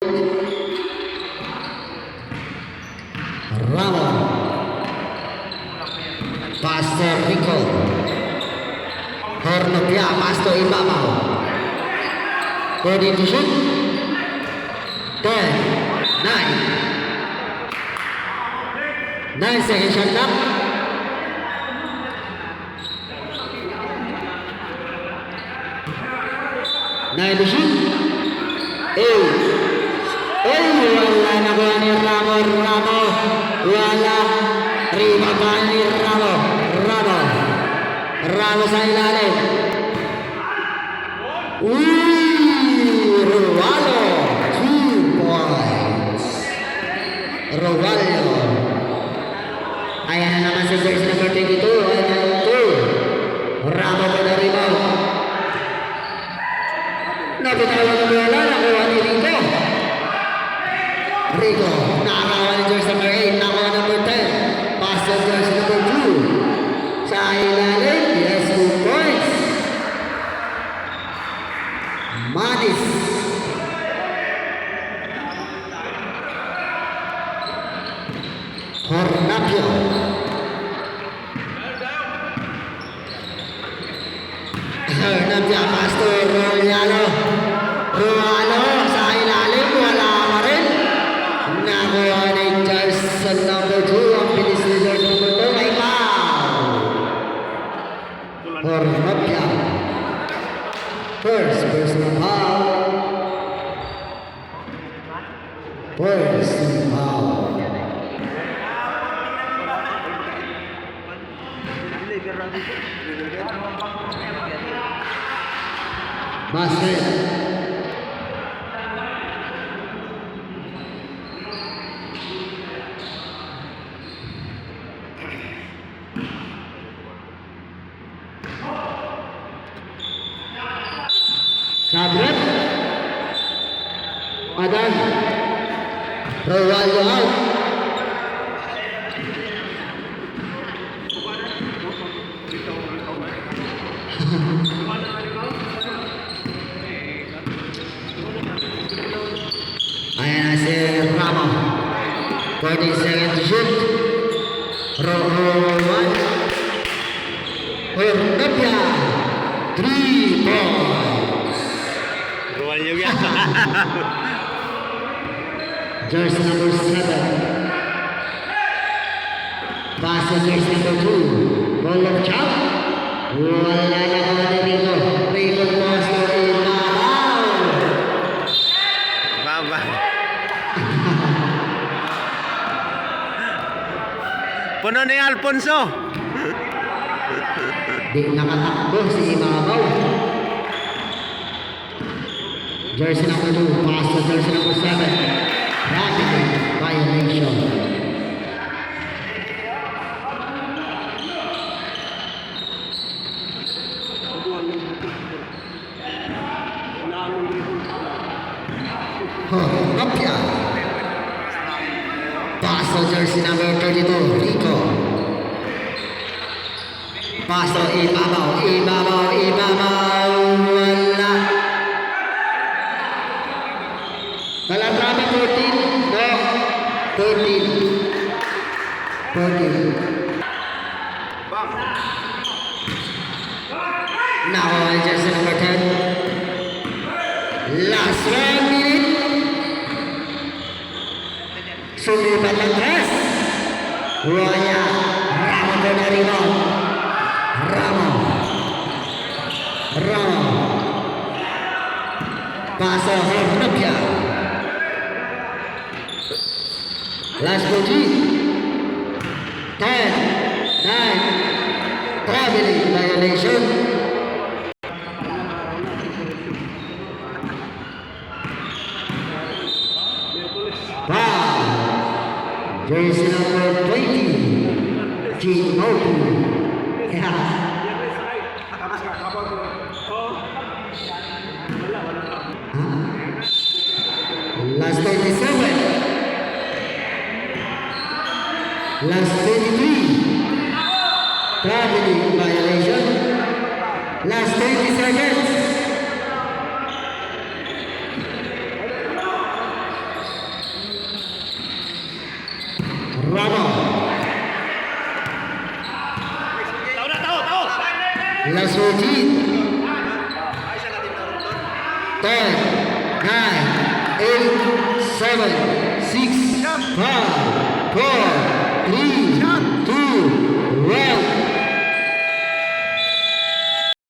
Ramo, Pastor Rico, Hornopia, Pastor Ibabaw. Ready to shoot? 10, 9 seconds shot up. Nine to shoot. 8. Wala na ba ni Ramo? Wala. Rebound ba ni Ramo sa ilalim. Rovalio. 2 points. Rovalio. Ayan na naman si jersey number 22. Ayan na 2. Ramo pa na rebound. Nabitawan na bola. Nakuha ni Rico, nakakuha ni jersey number 8, nakakuha number 10. Pass to jersey number 2. Sa ilalim, yes, 2 points. Manis. Hornapio. Hornapio, pass to Royalo. Sa ilalim, wala pa rin. Nakuha ni jersey number 2. Ang bilis ni jersey number 2. May foul. Hornapia. First personal foul. Basket. Sabret. Adan. Rovalio out. Ayan na si Ramo. 40 seconds to shoot. Rovalio. Hornapia. 3 points. Rovalio yan. Jersey number 7. Pass to jersey number 2. Ball of chop. Wala na ka dito. Rebound pass to Ibabaw. Baba. Puno ni Alfonso. Di nakatakbo si Ibabaw. Jersey number 2. Pass to jersey number 7. Rapid violation. Hornapia. Pass to jersey number 32. Rico. Pass to Ibabaw. Wala. Kalatrami 14. No. 14. Now jersey number 10. Last 1 minute. Sulipan ng tres. Waya. Ramo ko na rebound. Ramo. Pasa Hornapia. Last 14. 10. 9. Traveling violation. Jersey number 20, Ginobu. Last 27. Last 23. Traveling violation. Last 20 seconds. Rama. Laswajit. 10, 9, 8, 7, 6, 5, 4,